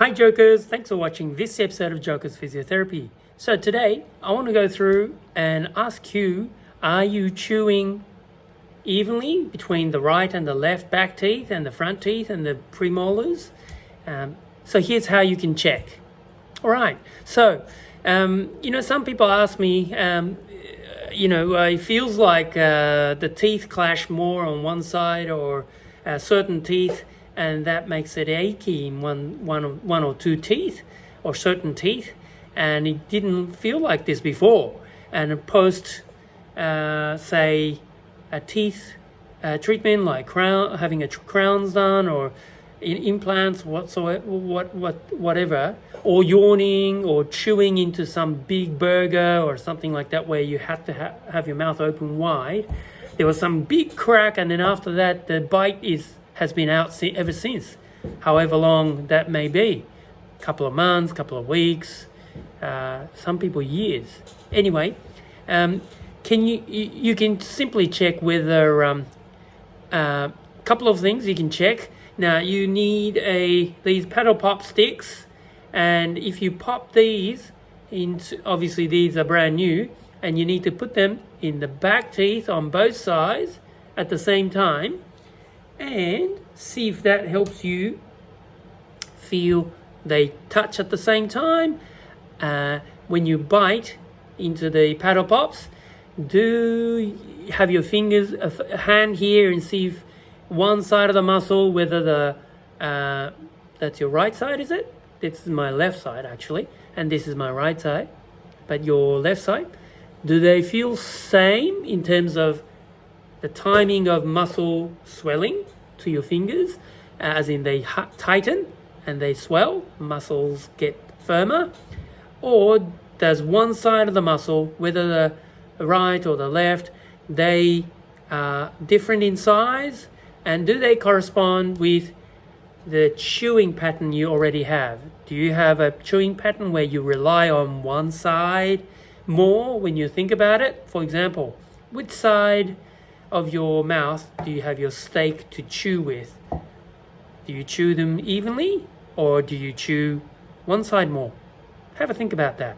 Hi Jokers, thanks for watching this episode of Jokers Physiotherapy. So today I want to go through and ask you, are you chewing evenly between the right and the left back teeth and the front teeth and the premolars? So here's how you can check. Alright, so some people ask me, it feels like the teeth clash more on one side or certain teeth, and that makes it achy in one or two teeth or certain teeth, and it didn't feel like this before. And post, say, a teeth treatment like having crowns done or implants, whatever, or yawning or chewing into some big burger or something like that where you have to have your mouth open wide. There was some big crack, and then after that the bite has been out ever since, however long that may be, couple of months, couple of weeks, some people years. Anyway, you can simply check whether couple of things you can check. Now you need these paddle pop sticks, and if you pop these into, obviously these are brand new, and you need to put them in the back teeth on both sides at the same time, and see if that helps you feel they touch at the same time. When you bite into the paddle pops, do have your fingers, a hand here, and see if one side of the muscle, whether that's your right side, is it? This is my left side actually, and this is my right side, but your left side, do they feel same in terms of the timing of muscle swelling to your fingers, as in they tighten and they swell, muscles get firmer? Or does one side of the muscle, whether the right or the left, they are different in size, and do they correspond with the chewing pattern you already have? Do you have a chewing pattern where you rely on one side more when you think about it? For example, which side of your mouth do you have your steak to chew with? Do you chew them evenly, or do you chew one side more? Have a think about that.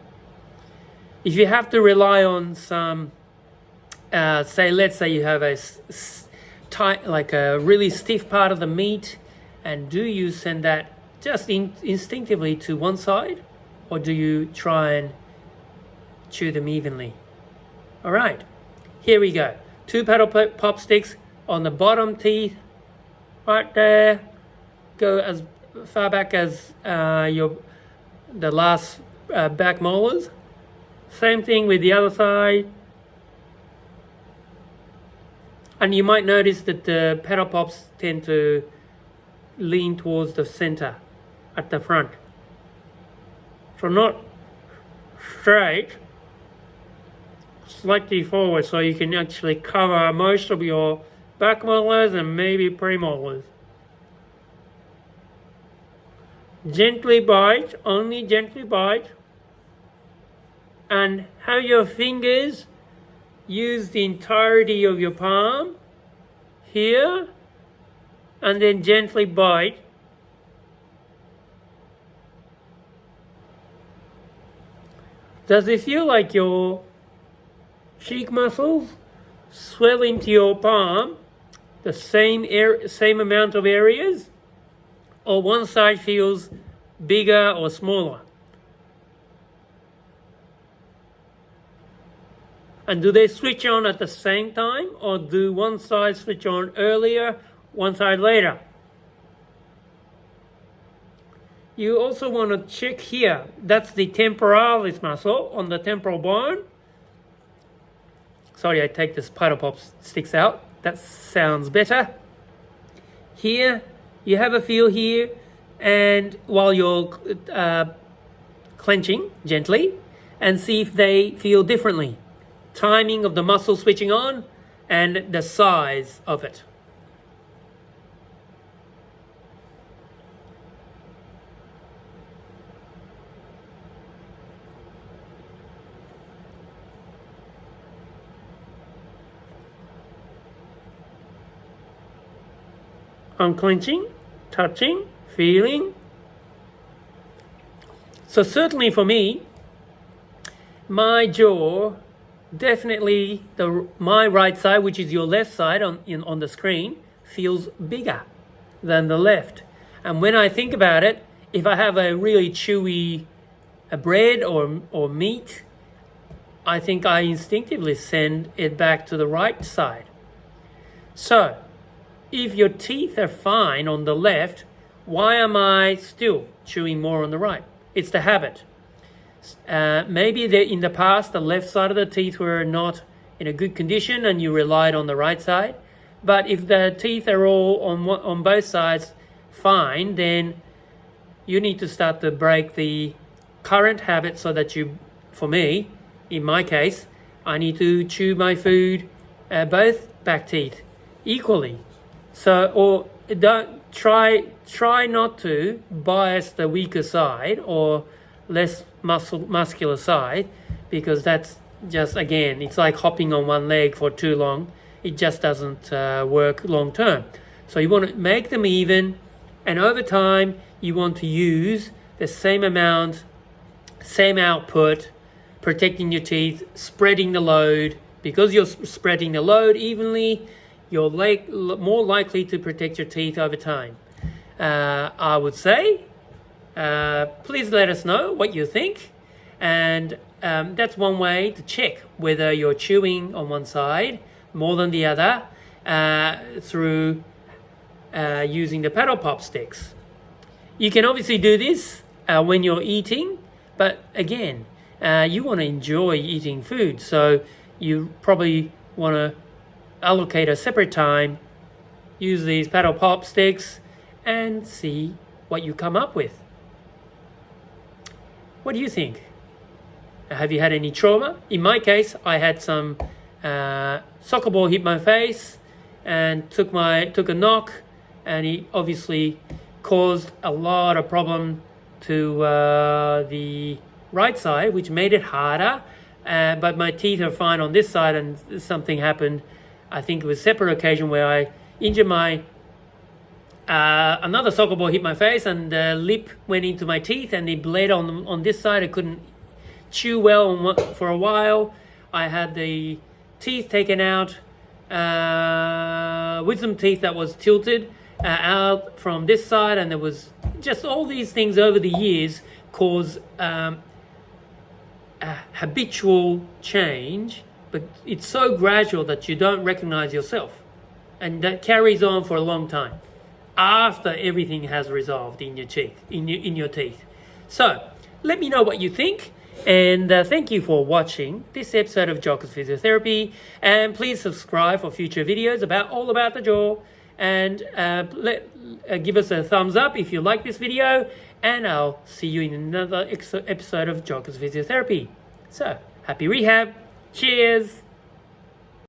If you have to rely on some, let's say you have a tight, like a really stiff part of the meat, and do you send that just instinctively to one side, or do you try and chew them evenly? All right, here we go. 2 paddle pop sticks on the bottom teeth, right there. Go as far back as the last back molars. Same thing with the other side. And you might notice that the paddle pops tend to lean towards the center at the front. So not straight, slightly forward, so you can actually cover most of your back molars and maybe premolars. Gently bite, only gently bite, and have your fingers use the entirety of your palm here, and then gently bite. Does it feel like your cheek muscles swell into your palm the same amount of areas, or one side feels bigger or smaller? And do they switch on at the same time, or do one side switch on earlier, one side later? You also want to check here. That's the temporalis muscle on the temporal bone. Sorry, I take this paddle pop sticks out. That sounds better. Here, you have a feel here, and while you're clenching gently, and see if they feel differently. Timing of the muscle switching on and the size of it. Unclenching, touching, feeling. So certainly for me, my jaw, definitely my right side, which is your left side on the screen, feels bigger than the left. And when I think about it, if I have a really chewy bread or meat, I think I instinctively send it back to the right side. So if your teeth are fine on the left, why am I still chewing more on the right? It's the habit. Maybe in the past, the left side of the teeth were not in a good condition and you relied on the right side. But if the teeth are all on both sides fine, then you need to start to break the current habit so that for me, in my case, I need to chew my food, both back teeth, equally. So, or don't try not to bias the weaker side or less muscular side, because that's just, again, it's like hopping on one leg for too long. It just doesn't work long term. So you want to make them even, and over time you want to use the same amount, same output, protecting your teeth, spreading the load. Because you're spreading the load evenly, you're more likely to protect your teeth over time. I would say, please let us know what you think. And that's one way to check whether you're chewing on one side more than the other through using the paddle pop sticks. You can obviously do this when you're eating, but again, you want to enjoy eating food, so you probably want to allocate a separate time, use these paddle pop sticks, and see what you come up with. What do you think? Have you had any trauma? In my case, I had some soccer ball hit my face and took a knock, and it obviously caused a lot of problem to the right side, which made it harder. But my teeth are fine on this side, and something happened. I think it was a separate occasion where I injured my another soccer ball hit my face, and the lip went into my teeth, and it bled on this side. I couldn't chew well for a while. I had the teeth taken out, wisdom teeth that was tilted out from this side, and there was just all these things over the years cause a habitual change, but it's so gradual that you don't recognize yourself, and that carries on for a long time after everything has resolved in your teeth. So let me know what you think, and thank you for watching this episode of Jockers Physiotherapy, and please subscribe for future videos all about the jaw, and give us a thumbs up if you like this video, and I'll see you in another episode of Jockers Physiotherapy. So happy rehab. Cheers.